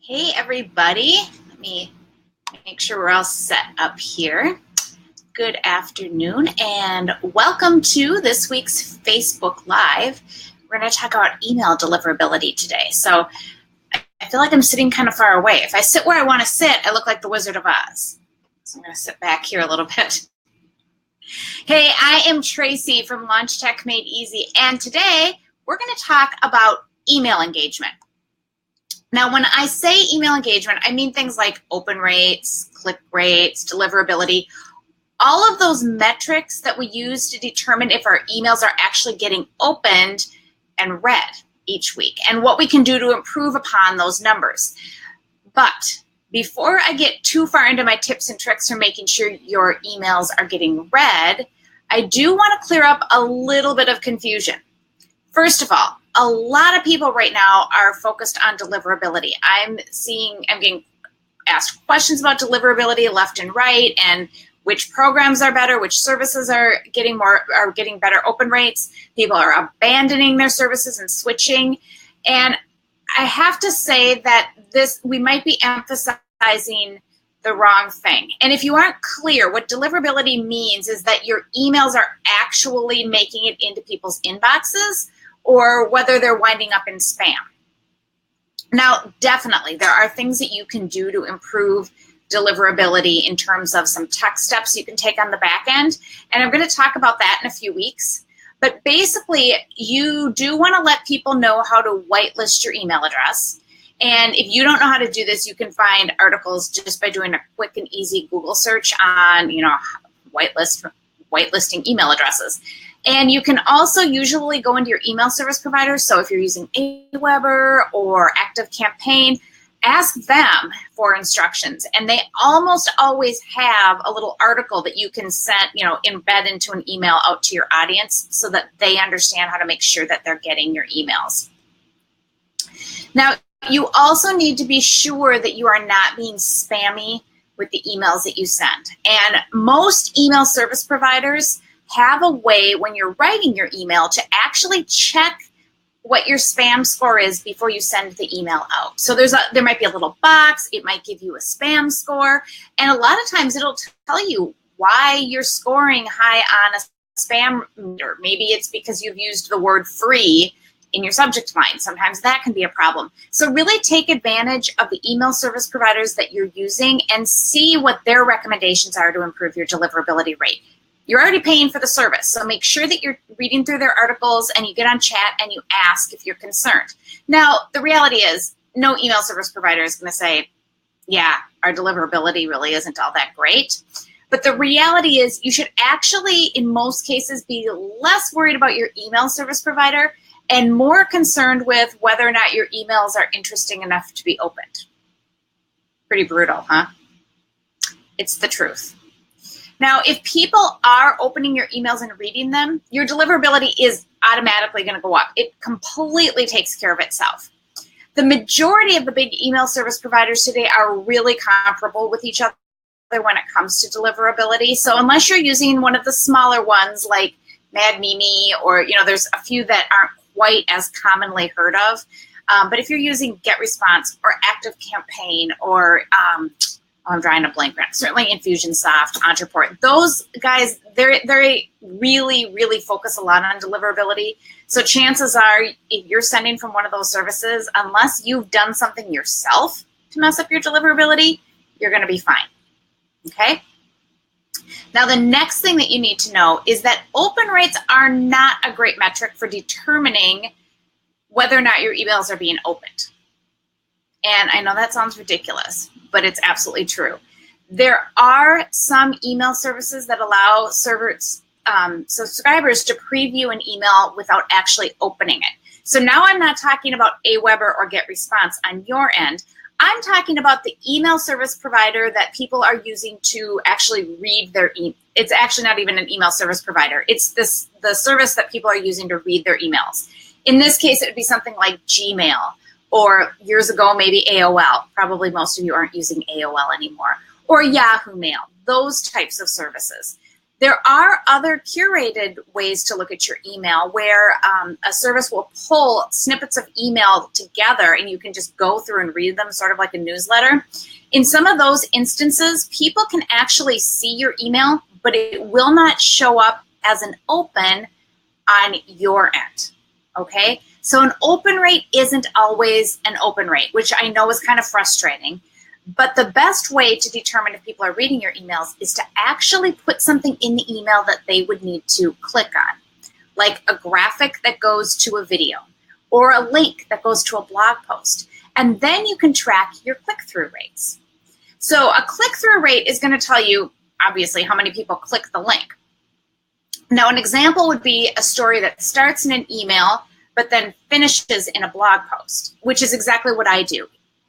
Hey everybody, let me make sure we're all set up here. Good afternoon and welcome to this week's Facebook Live. We're going to talk about email deliverability today. So I feel like I'm sitting kind of far away. If I sit where I want to sit, I look like the Wizard of Oz. So I'm going to sit back here a little bit. Hey, I am Tracy from Launch Tech Made Easy, and today we're going to talk about email engagement. Now, when I say email engagement, I mean things like open rates, click rates, deliverability, all of those metrics that we use to determine if our emails are actually getting opened and read each week, and what we can do to improve upon those numbers. But before I get too far into my tips and tricks for making sure your emails are getting read, I do want to clear up a little bit of confusion. First of all, a lot of people right now are focused on deliverability. I'm getting asked questions about deliverability left and right, and which programs are better, which services are getting better open rates. People are abandoning their services and switching. And I have to say that we might be emphasizing the wrong thing. And if you aren't clear, what deliverability means is that your emails are actually making it into people's inboxes, or whether they're winding up in spam. Now, definitely, there are things that you can do to improve deliverability in terms of some tech steps you can take on the back end, and I'm going to talk about that in a few weeks. But basically, you do want to let people know how to whitelist your email address. And if you don't know how to do this, you can find articles just by doing a quick and easy Google search on, whitelisting email addresses. And you can also usually go into your email service provider. So if you're using Aweber or ActiveCampaign, ask them for instructions. And they almost always have a little article that you can send, embed into an email out to your audience so that they understand how to make sure that they're getting your emails. Now, you also need to be sure that you are not being spammy with the emails that you send. And most email service providers have a way when you're writing your email to actually check what your spam score is before you send the email out. So there might be a little box, it might give you a spam score, and a lot of times it'll tell you why you're scoring high on a spam meter. Maybe it's because you've used the word free in your subject line. Sometimes that can be a problem. So really take advantage of the email service providers that you're using and see what their recommendations are to improve your deliverability rate. You're already paying for the service, so make sure that you're reading through their articles and you get on chat and you ask if you're concerned. Now, the reality is no email service provider is going to say, yeah, our deliverability really isn't all that great. But the reality is you should actually, in most cases, be less worried about your email service provider and more concerned with whether or not your emails are interesting enough to be opened. Pretty brutal, huh? It's the truth. Now, if people are opening your emails and reading them, your deliverability is automatically going to go up. It completely takes care of itself. The majority of the big email service providers today are really comparable with each other when it comes to deliverability. So unless you're using one of the smaller ones like Mad Mimi, or there's a few that aren't quite as commonly heard of. But if you're using GetResponse or ActiveCampaign or I'm drawing a blank right now. Certainly Infusionsoft, Ontraport. Those guys, they really, really focus a lot on deliverability. So chances are, if you're sending from one of those services, unless you've done something yourself to mess up your deliverability, you're going to be fine. Okay? Now, the next thing that you need to know is that open rates are not a great metric for determining whether or not your emails are being opened. And I know that sounds ridiculous, but it's absolutely true. There are some email services that allow subscribers to preview an email without actually opening it. So now I'm not talking about Aweber or GetResponse on your end. I'm talking about the email service provider that people are using to actually read their email. It's actually not even an email service provider. It's the service that people are using to read their emails. In this case, it would be something like Gmail. Or years ago, maybe AOL. Probably most of you aren't using AOL anymore. Or Yahoo Mail, those types of services. There are other curated ways to look at your email where a service will pull snippets of email together and you can just go through and read them, sort of like a newsletter. In some of those instances, people can actually see your email, but it will not show up as an open on your end, okay? So an open rate isn't always an open rate, which I know is kind of frustrating. But the best way to determine if people are reading your emails is to actually put something in the email that they would need to click on, like a graphic that goes to a video or a link that goes to a blog post. And then you can track your click-through rates. So a click-through rate is going to tell you, obviously, how many people click the link. Now, an example would be a story that starts in an email but then finishes in a blog post, which is exactly what I do.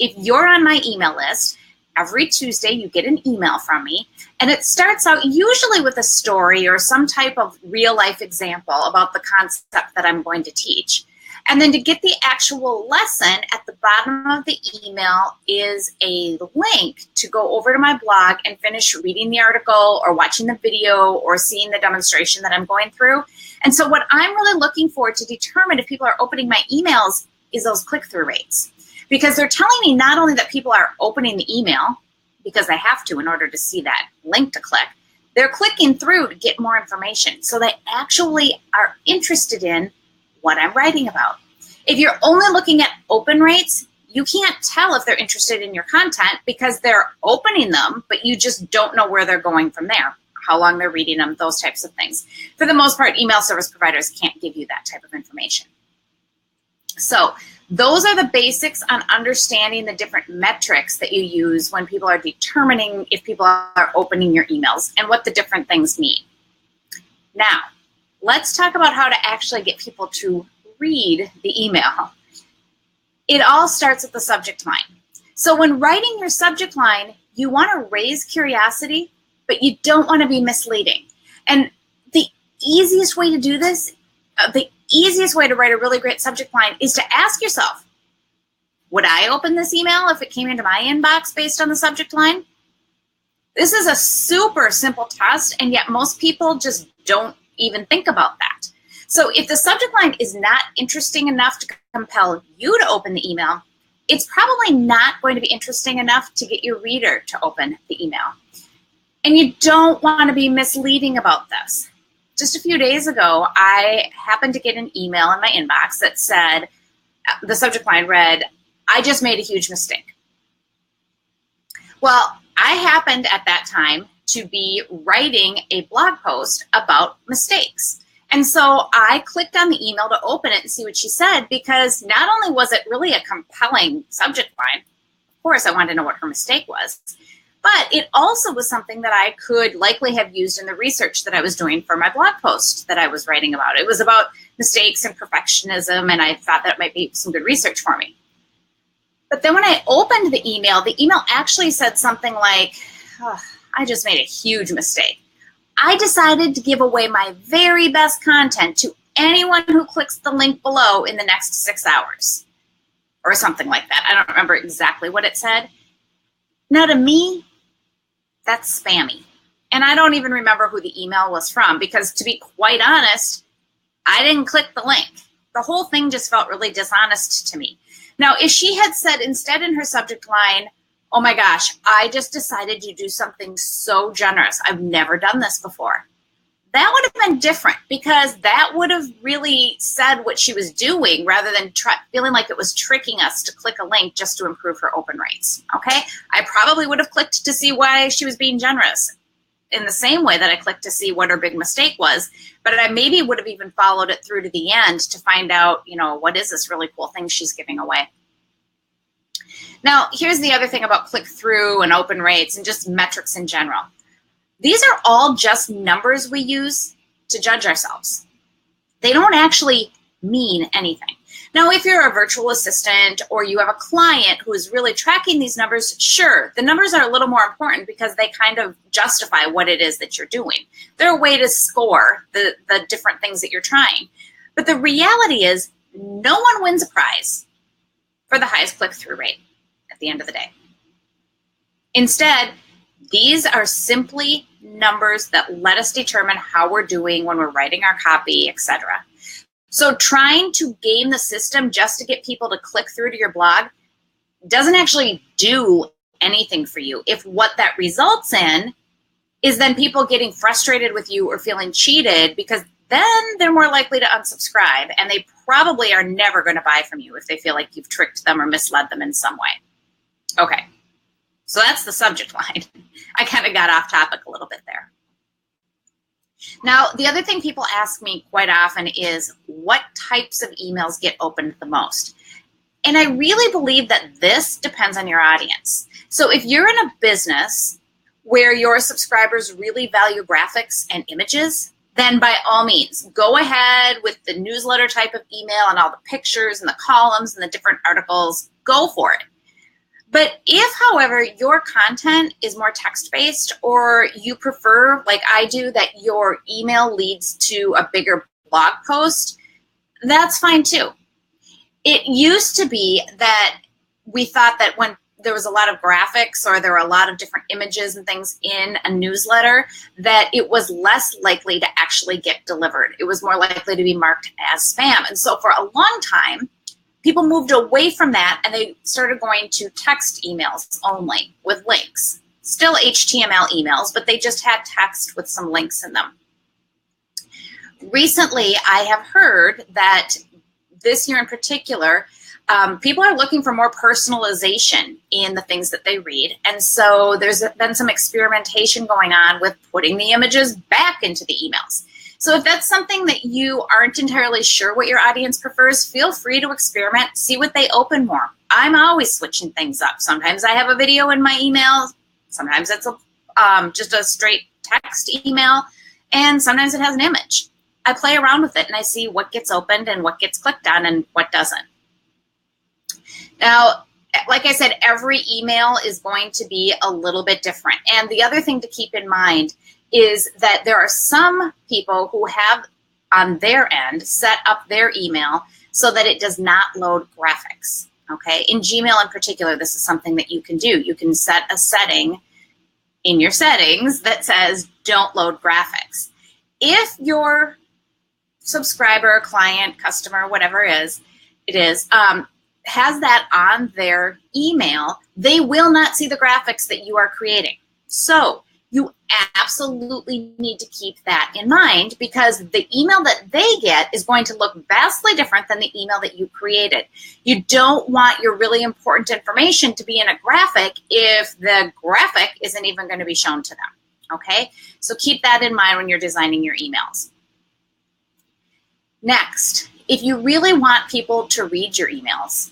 If you're on my email list, every Tuesday you get an email from me, and it starts out usually with a story or some type of real-life example about the concept that I'm going to teach. And then to get the actual lesson, at the bottom of the email is a link to go over to my blog and finish reading the article or watching the video or seeing the demonstration that I'm going through. And so what I'm really looking for to determine if people are opening my emails is those click-through rates. Because they're telling me not only that people are opening the email, because they have to in order to see that link to click, they're clicking through to get more information. So they actually are interested in what I'm writing about. If you're only looking at open rates, you can't tell if they're interested in your content because they're opening them, but you just don't know where they're going from there, how long they're reading them, those types of things. For the most part, email service providers can't give you that type of information. So those are the basics on understanding the different metrics that you use when people are determining if people are opening your emails and what the different things mean. Now, let's talk about how to actually get people to read the email. It all starts with the subject line. So when writing your subject line, you want to raise curiosity, but you don't want to be misleading. And the easiest way to do this, the easiest way to write a really great subject line is to ask yourself, would I open this email if it came into my inbox based on the subject line? This is a super simple test, and yet most people just don't even think about that. So if the subject line is not interesting enough to compel you to open the email, it's probably not going to be interesting enough to get your reader to open the email. And you don't want to be misleading about this. Just a few days ago, I happened to get an email in my inbox that said, the subject line read, "I just made a huge mistake." Well, I happened at that time to be writing a blog post about mistakes. And so I clicked on the email to open it and see what she said, because not only was it really a compelling subject line, of course I wanted to know what her mistake was, but it also was something that I could likely have used in the research that I was doing for my blog post that I was writing about. It was about mistakes and perfectionism, and I thought that might be some good research for me. But then when I opened the email actually said something like, "Oh, I just made a huge mistake. I decided to give away my very best content to anyone who clicks the link below in the next 6 hours," or something like that. I don't remember exactly what it said. Now, to me, that's spammy. And I don't even remember who the email was from, because to be quite honest, I didn't click the link. The whole thing just felt really dishonest to me. Now, if she had said instead in her subject line, "Oh my gosh, I just decided to do something so generous. I've never done this before," that would have been different, because that would have really said what she was doing rather than feeling like it was tricking us to click a link just to improve her open rates, okay? I probably would have clicked to see why she was being generous in the same way that I clicked to see what her big mistake was, but I maybe would have even followed it through to the end to find out, what is this really cool thing she's giving away. Now, here's the other thing about click-through and open rates and just metrics in general. These are all just numbers we use to judge ourselves. They don't actually mean anything. Now, if you're a virtual assistant or you have a client who is really tracking these numbers, sure, the numbers are a little more important because they kind of justify what it is that you're doing. They're a way to score the different things that you're trying. But the reality is, no one wins a prize for the highest click-through rate at the end of the day. Instead, These are simply numbers that let us determine how we're doing when we're writing our copy, etc. So trying to game the system just to get people to click through to your blog doesn't actually do anything for you if what that results in is then people getting frustrated with you or feeling cheated, because then they're more likely to unsubscribe, and they probably are never going to buy from you if they feel like you've tricked them or misled them in some way. Okay, so that's the subject line. I kind of got off topic a little bit there. Now, the other thing people ask me quite often is what types of emails get opened the most? And I really believe that this depends on your audience. So if you're in a business where your subscribers really value graphics and images, then by all means, go ahead with the newsletter type of email and all the pictures and the columns and the different articles. Go for it. But if, however, your content is more text-based, or you prefer, like I do, that your email leads to a bigger blog post, that's fine too. It used to be that we thought that when there was a lot of graphics or there were a lot of different images and things in a newsletter, that it was less likely to actually get delivered. It was more likely to be marked as spam. And so for a long time, people moved away from that and they started going to text emails only with links. Still HTML emails, but they just had text with some links in them. Recently, I have heard that this year in particular, people are looking for more personalization in the things that they read. And so there's been some experimentation going on with putting the images back into the emails. So if that's something that you aren't entirely sure what your audience prefers, feel free to experiment, see what they open more. I'm always switching things up. Sometimes I have a video in my email. Sometimes it's just a straight text email. And sometimes it has an image. I play around with it and I see what gets opened and what gets clicked on and what doesn't. Now, like I said, every email is going to be a little bit different. And the other thing to keep in mind is that there are some people who have on their end set up their email so that it does not load graphics. Okay, in Gmail in particular, this is something that you can do. You can set a setting in your settings that says don't load graphics. If your subscriber, client, customer, whatever it is, has that on their email, they will not see the graphics that you are creating. So you absolutely need to keep that in mind, because the email that they get is going to look vastly different than the email that you created. You don't want your really important information to be in a graphic if the graphic isn't even going to be shown to them. Okay, so keep that in mind when you're designing your emails. Next, if you really want people to read your emails,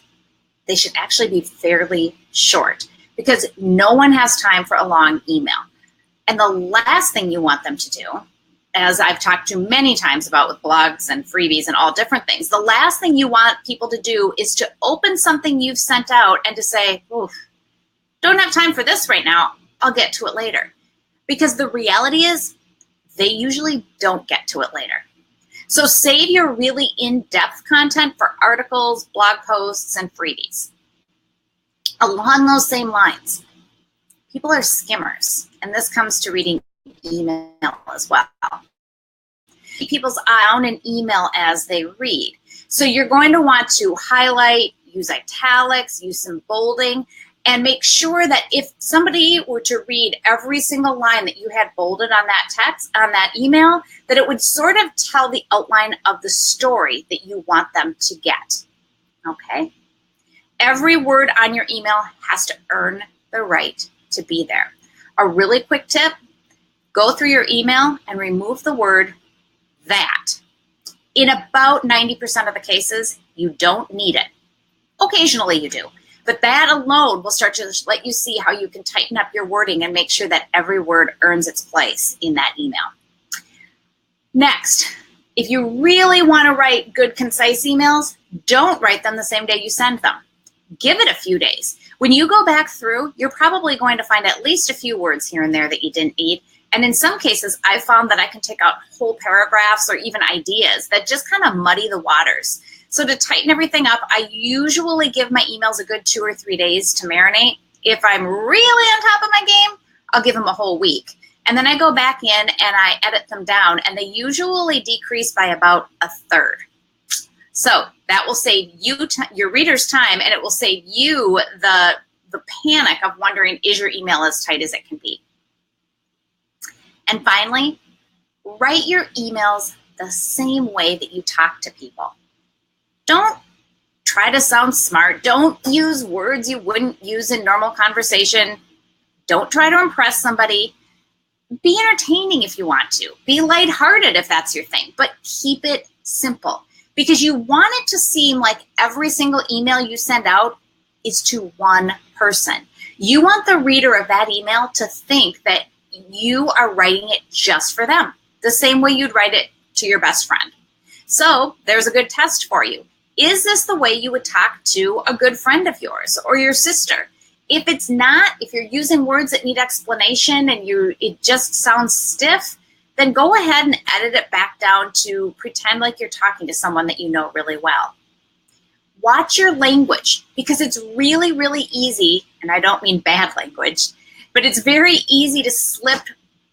they should actually be fairly short, because no one has time for a long email. And the last thing you want them to do, as I've talked to many times about with blogs and freebies and all different things, the last thing you want people to do is to open something you've sent out and to say, oof, don't have time for this right now, I'll get to it later. Because the reality is they usually don't get to it later. So save your really in-depth content for articles, blog posts, and freebies. Along those same lines, people are skimmers, and this comes to reading email as well. People's eye on an email as they read. So you're going to want to highlight, use italics, use some bolding, and make sure that if somebody were to read every single line that you had bolded on that text, on that email, that it would sort of tell the outline of the story that you want them to get. Okay? Every word on your email has to earn the right to be there. A really quick tip, go through your email and remove the word that. In about 90% of the cases, you don't need it. Occasionally you do. But that alone will start to let you see how you can tighten up your wording and make sure that every word earns its place in that email. Next, if you really want to write good, concise emails, don't write them the same day you send them. Give it a few days. When you go back through, you're probably going to find at least a few words here and there that you didn't need. And in some cases, I've found that I can take out whole paragraphs or even ideas that just kind of muddy the waters. So to tighten everything up, I usually give my emails a good 2 or 3 days to marinate. If I'm really on top of my game, I'll give them a whole week. And then I go back in and I edit them down, and they usually decrease by about a third. So that will save you your readers time, and it will save you the panic of wondering, is your email as tight as it can be? And finally, write your emails the same way that you talk to people. Don't try to sound smart. Don't use words you wouldn't use in normal conversation. Don't try to impress somebody. Be entertaining if you want to. Be lighthearted if that's your thing, but keep it simple, because you want it to seem like every single email you send out is to one person. You want the reader of that email to think that you are writing it just for them, the same way you'd write it to your best friend. So there's a good test for you. Is this the way you would talk to a good friend of yours or your sister? If it's not, if you're using words that need explanation and it just sounds stiff, then go ahead and edit it back down to pretend like you're talking to someone that you know really well. Watch your language, because it's really, really easy, and I don't mean bad language, but it's very easy to slip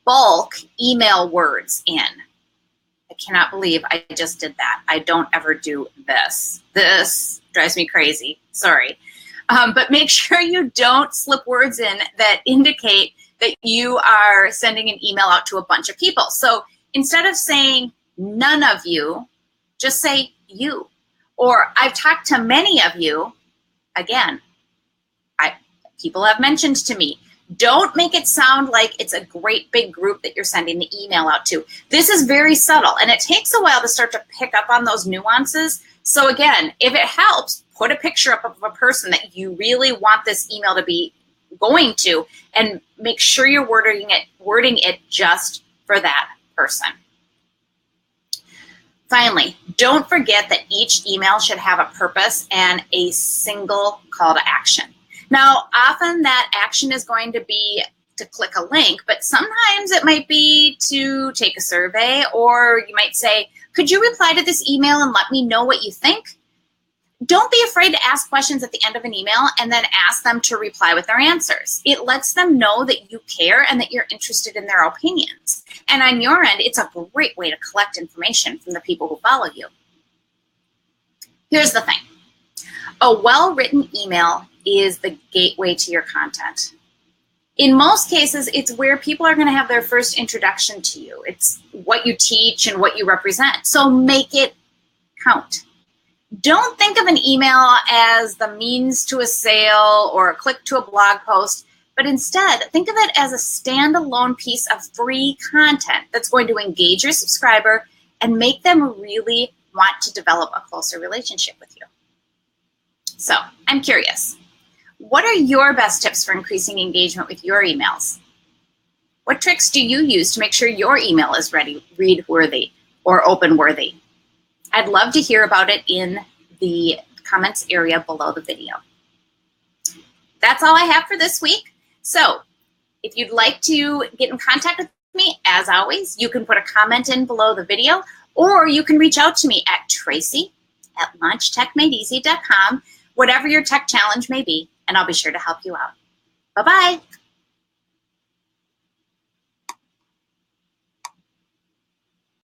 bulk email words in. I cannot believe I just did that. I don't ever do this. This drives me crazy. Sorry. But make sure you don't slip words in that indicate that you are sending an email out to a bunch of people. So instead of saying none of you, just say you. Or I've talked to many of you. Again, people have mentioned to me. Don't make it sound like it's a great big group that you're sending the email out to. This is very subtle, and it takes a while to start to pick up on those nuances. So again, if it helps, put a picture up of a person that you really want this email to be going to, and make sure you're wording it just for that person. Finally, don't forget that each email should have a purpose and a single call to action. Now, often that action is going to be to click a link, but sometimes it might be to take a survey, or you might say, could you reply to this email and let me know what you think? Don't be afraid to ask questions at the end of an email and then ask them to reply with their answers. It lets them know that you care and that you're interested in their opinions. And on your end, it's a great way to collect information from the people who follow you. Here's the thing. A well-written email is the gateway to your content. In most cases, it's where people are going to have their first introduction to you. It's what you teach and what you represent. So make it count. Don't think of an email as the means to a sale or a click to a blog post, but instead think of it as a standalone piece of free content that's going to engage your subscriber and make them really want to develop a closer relationship with you. So I'm curious, what are your best tips for increasing engagement with your emails? What tricks do you use to make sure your email is read-worthy or open-worthy? I'd love to hear about it in the comments area below the video. That's all I have for this week. So if you'd like to get in contact with me, as always, you can put a comment in below the video, or you can reach out to me at tracy@launchtechmadeeasy.com, whatever your tech challenge may be, and I'll be sure to help you out. Bye-bye.